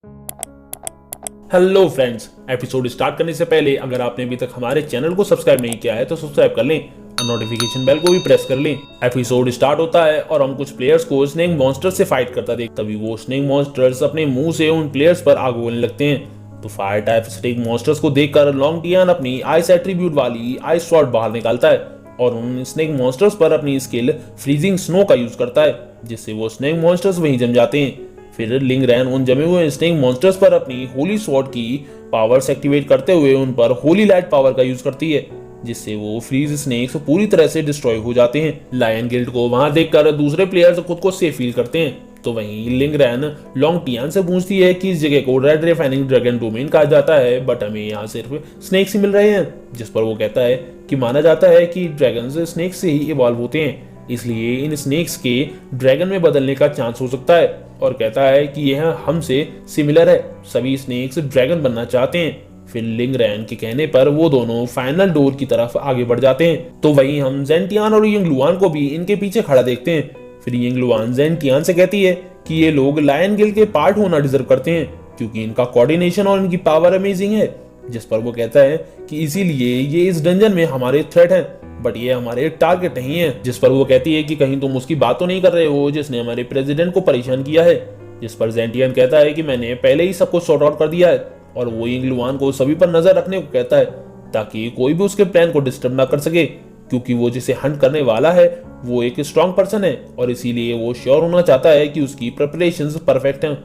Hello friends, episode start करने से पहले अगर आपने अभी तक हमारे चैनल को सब्सक्राइब नहीं किया है तो सब्सक्राइब कर लें और नोटिफिकेशन बेल को भी प्रेस कर लें। एपिसोड स्टार्ट होता है और हम कुछ प्लेयर्स को स्नेक मॉन्स्टर से फाइट करता देख, तभी वो स्नेक मॉन्स्टर्स अपने मुंह से उन प्लेयर्स पर आग बोलने लगते हैं। तो फायर टाइप स्नेक मॉन्स्टर्स को देखकर लॉन्गटियान अपनी आइस एट्रीब्यूट वाली आइस स्वॉर्ड बाहर निकालता है और उन स्नेक मॉन्स्टर्स पर अपनी स्किल फ्रीजिंग स्नो का यूज करता है, जिससे वो स्नेक मॉन्स्टर्स वहीं जम जाते हैं। फिर लिंगरैन उन जमे हुए स्नेक मॉन्स्टर्स पर अपनी होली स्वॉर्ड की पावर्स एक्टिवेट करते हुए उन पर होली लाइट पावर का यूज करती है, जिससे वो फ्रीज स्नेक्स पूरी तरह से डिस्ट्रॉय हो जाते हैं। लायन गिल्ड को वहां देखकर दूसरे प्लेयर्स खुद को सेफ फील करते हैं। तो वहीं लिंगरैन लॉन्गटियान से पूछती है कि इस जगह को रेड रिफाइनिंग ड्रैगन डोमेन कहा जाता है, बट हमें यहाँ सिर्फ स्नेक्स ही मिल रहे हैं। जिस पर वो कहता है कि माना जाता है कि ड्रैगन्स स्नेक्स से ही इवॉल्व होते हैं, इसलिए इन स्नेक्स के ड्रैगन में बदलने का चांस हो सकता है, और कहता है कि यह हमसे सिमिलर है, सभी स्नेक्स ड्रैगन बनना चाहते हैं। फिर लिंगरैन के कहने पर वो दोनों फाइनल डोर की तरफ आगे बढ़ जाते हैं। तो वहीं हम जेंटियान और यंगलुआन को भी इनके पीछे खड़ा देखते हैं। फिर यंगलुआन जेंटियान से कहती है कि ये लोग लायन गिल्ड के पार्ट होना डिजर्व करते हैं, क्योंकि इनका कोऑर्डिनेशन और इनकी पावर अमेजिंग है। जिस पर वो कहता है कि इसीलिए ये इस डंजन में हमारे थ्रेट हैं, बट ये हमारे टारगेट नहीं है। जिस पर वो कहती है कि कहीं तुम उसकी बात तो नहीं कर रहे हो जिसने हमारे प्रेसिडेंट को परेशान किया है। जिस पर जेंटियन कहता है कि मैंने पहले ही सब कुछ सॉर्ट आउट कर दिया है, और वो यंगलुआन को सभी पर नजर रखने को कहता है ताकि कोई भी उसके प्लान को डिस्टर्ब ना कर सके, क्योंकि वो जिसे हंट करने वाला है वो एक स्ट्रॉन्ग पर्सन है, और इसीलिए वो श्योर होना चाहता है कि उसकी प्रिपरेशंस परफेक्ट हैं।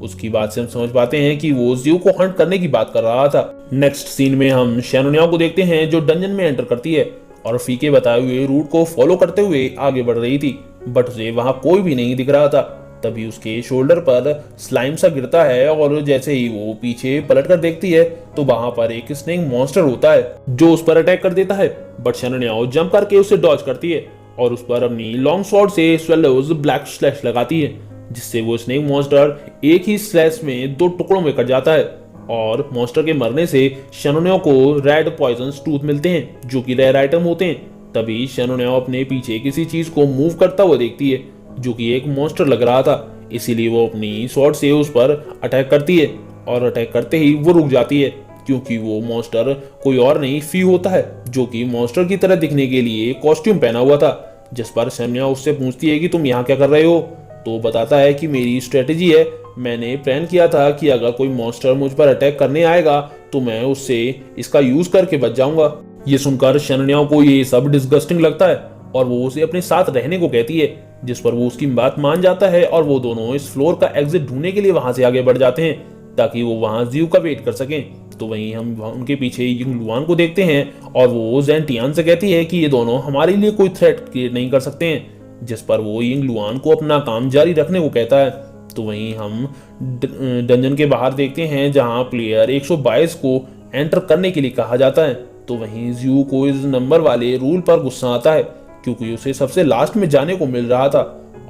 उसकी बात से हम समझ पाते हैं कि वो ज़्यू को हंट करने की बात कर रहा था। नेक्स्ट सीन में हम शैनुनिया को देखते हैं जो डंजन में एंटर करती है और फी के बताए हुए रूट को फॉलो करते हुए आगे बढ़ रही थी, बट उसे वहां कोई भी नहीं दिख रहा था। तभी उसके शोल्डर पर स्लाइम सा गिरता है और जैसे ही वो पीछे पलट कर देखती है तो वहां पर एक स्नेक मॉन्स्टर होता है जो उस पर अटैक कर देता है, बट शैनुनिया जंप करके उसे डॉज करती है और उस पर अपनी लॉन्ग स्वॉर्ड से स्वेलोज ब्लैक स्लैश लगाती है, जिससे वो स्नेक मॉन्स्टर एक ही स्लैश में 2 टुकड़ों में कट जाता है। और मॉन्स्टर के मरने से शैनुनिया को रेड पॉइजन टूथ मिलते हैं, जो कि रेयर आइटम होते हैं। तभी शैनुनिया अपने पीछे किसी चीज को मूव करता हुआ देखती है, जो कि एक मॉन्स्टर लग रहा था, इसीलिए वो अपनी स्वॉर्ड से उस पर अटैक करती है, और अटैक करते ही वो रुक जाती है, क्योंकि वो मॉन्स्टर कोई और नहीं फी होता है, जो कि मॉन्स्टर की तरह दिखने के लिए कॉस्ट्यूम पहना हुआ था। जिस पर शैनुनिया उससे पूछती है कि तुम यहाँ क्या कर रहे हो, तो बताता है कि मेरी स्ट्रेटेजी है, मैंने प्लान किया था कि अगर कोई मॉन्स्टर मुझ पर अटैक करने आएगा तो मैं उससे इसका यूज करके बच जाऊंगा। ये सुनकर शैनुनिया को ये सब डिस्गस्टिंग लगता है और वो उसे अपने साथ रहने को कहती है, जिस पर वो उसकी बात मान जाता है और वो दोनों इस फ्लोर का एग्जिट ढूंढने के लिए वहां से आगे बढ़ जाते हैं ताकि वो वहां ज़्यू का वेट कर सकें। तो वहीं हम उनके पीछे यंगलुआन को देखते हैं और वो जेंटियान से कहती है कि ये दोनों हमारे लिए कोई थ्रेट क्रिएट नहीं कर सकते हैं, जिस पर वो यंगलुआन को अपना काम जारी रखने को कहता है। तो वहीं हम डंजन के बाहर देखते हैं जहां प्लेयर 122 को एंटर करने के लिए कहा जाता है। तो वहीं ज़्यू को इस नंबर वाले रूल पर गुस्सा आता है, क्योंकि उसे सबसे लास्ट में जाने को मिल रहा था,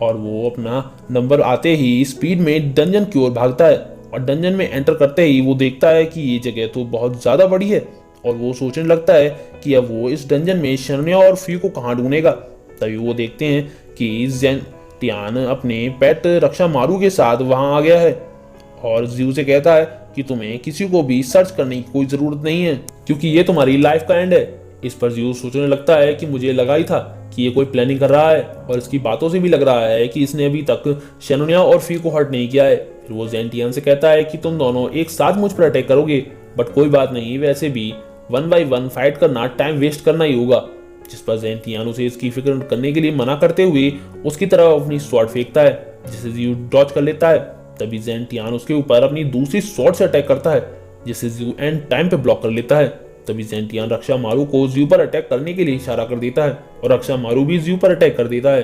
और वो अपना नंबर आते ही स्पीड में डंजन की ओर भागता है। और डंजन में एंटर करते ही वो देखता है कि ये जगह तो बहुत ज्यादा बड़ी है, और वो सोचने लगता है कि अब वो इस डंजन में शैनुनिया और फी को कहाँ ढूंढेगा। तभी वो देखते हैं कि जेंटियान अपने पेट रक्षा मारू के साथ वहां आ गया है, और ज़्यू से कहता है कि तुम्हें किसी को भी सर्च करने की कोई जरूरत नहीं है, क्योंकि ये तुम्हारी लाइफ का एंड है। इस पर ज़्यू सोचने लगता है कि मुझे लगा ही था कि ये कोई प्लानिंग कर रहा है, और इसकी बातों से भी लग रहा है कि इसने अभी तक शैनुनिया और फी को हर्ट नहीं किया है। फिर वो जेंटियान से कहता है कि तुम दोनों एक साथ मुझ पर अटैक करोगे, बट कोई बात नहीं, वैसे भी 1 by 1 फाइट करना टाइम वेस्ट करना ही होगा। जिस पर जेंटियान उसे इसकी फिक्र करने के लिए मना करते हुए उसकी तरफ अपनी स्वॉर्ड फेंकता है, जिसे ज़्यू डॉज कर लेता है। तभी जेंटियान उसके ऊपर अपनी दूसरी स्वॉर्ड से अटैक करता है, जिसे ज़्यू एंड टाइम पे ब्लॉक कर लेता है। तभी जेंटियान रक्षा मारू को ज़्यू पर अटैक करने के लिए इशारा कर देता है, और रक्षा मारू भी ज़्यू पर अटैक कर देता है,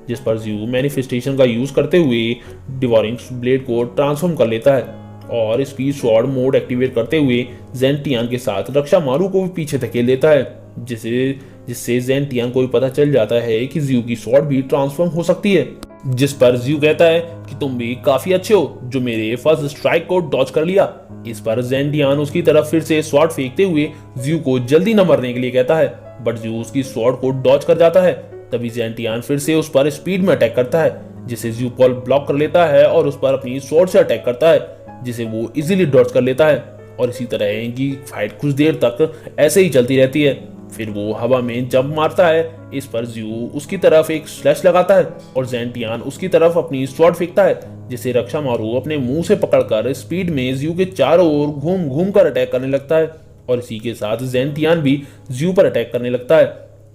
जिस पर ज़्यू मैनिफेस्टेशन का यूज करते हुए डिवोरिंग ब्लेड को ट्रांसफॉर्म कर लेता है, और स्पीड स्वॉर्ड मोड एक्टिवेट करते हुए जेंटियान के साथ रक्षा मारू को भी पीछे धकेल देता है, जिससे जेंटियान को भी पता चल जाता है कि ज़्यू की स्वॉर्ड भी ट्रांसफॉर्म हो सकती है। जिस पर ज़्यू कहता है कि तुम भी काफी अच्छे हो जो मेरे फर्स्ट स्ट्राइक को डॉज कर लिया। इस पर जेंटियान उसकी तरफ फिर से स्वॉर्ड फेंकते हुए ज़्यू को जल्दी न मरने के लिए कहता है, बट ज़्यू उसकी स्वॉर्ड को डॉज कर जाता है। तभी जेंटियान फिर से उस पर स्पीड में अटैक करता है, जिसे ज़्यू ब्लॉक कर लेता है और उस पर अपनी स्वॉर्ड से अटैक करता है, जिसे वो इजीली डॉज कर लेता है। और इसी तरह की फाइट कुछ देर तक ऐसे ही चलती रहती है। फिर वो हवा में जंप मारता है। इस पर ज्यू उसकी तरफ एक स्लैश लगाता है और ज़ेंटियान उसकी तरफ अपनी स्वॉर्ड फेंकता है, जिसे रक्षामारू अपने मुंह से पकड़कर स्पीड में ज्यू के चारों ओर घूम घूम कर अटैक करने लगता है। और इसी के साथ ज़ेंटियान भी ज्यू पर अटैक करने लगता है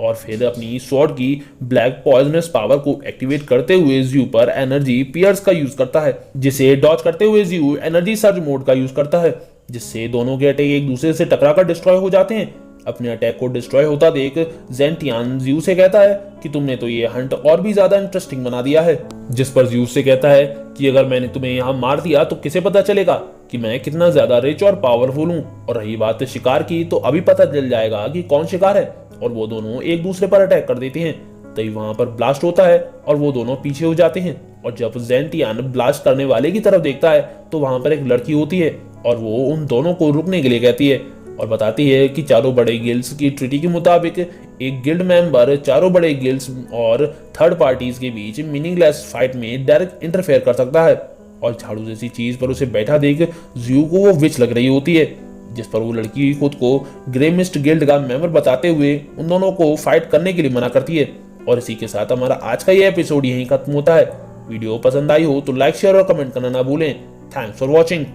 और फिर अपनी स्वॉर्ड की ब्लैक पॉइजनस पावर को एक्टिवेट करते हुए ज्यू पर एनर्जी पियर्स का यूज करता है, जिसे डॉज करते हुए ज्यू एनर्जी सर्ज मोड का यूज करता है, जिससे दोनों के अटैक एक दूसरे से टकराकर डिस्ट्रॉय हो जाते हैं। अपने अटैक को डिस्ट्रॉय होता देख ज़ेंटियान ज्यू से कहता है कि तुमने तो ये हंट और भी ज्यादा इंटरेस्टिंग बना दिया है। जिस पर ज्यू से कहता है कि अगर मैंने तुम्हें यहाँ मार दिया तो किसे पता चलेगा कि मैं कितना ज्यादा रिच और पावरफुल हूँ। और रही बात शिकार की, तो अभी पता चल जाएगा कि कौन शिकार है। और वो दोनों एक दूसरे पर अटैक कर देते हैं। तभी वहां पर ब्लास्ट होता है और वो दोनों पीछे हो जाते हैं। और जब ज़ेंटियान ब्लास्ट करने वाले की तरफ देखता है तो वहां पर एक लड़की होती है और वो उन दोनों को रुकने के लिए कहती है और बताती है कि चारों बड़े गिल्ड्स की ट्रीटी के मुताबिक एक गिल्ड मेंबर चारों बड़े गिल्ड्स और थर्ड पार्टीज के बीच मीनिंगलेस फाइट में डायरेक्ट इंटरफेयर कर सकता है। और झाड़ू जैसी चीज पर उसे बैठा देख ज्यू को वो विच लग रही होती है, जिस पर वो लड़की खुद को ग्रे मिस्ट गिल्ड का मेंबर बताते हुए उन दोनों को फाइट करने के लिए मना करती है। और इसी के साथ हमारा आज का ये एपिसोड यहीं खत्म होता है। वीडियो पसंद आई हो तो लाइक शेयर और कमेंट करना ना भूलें। Thanks for watching.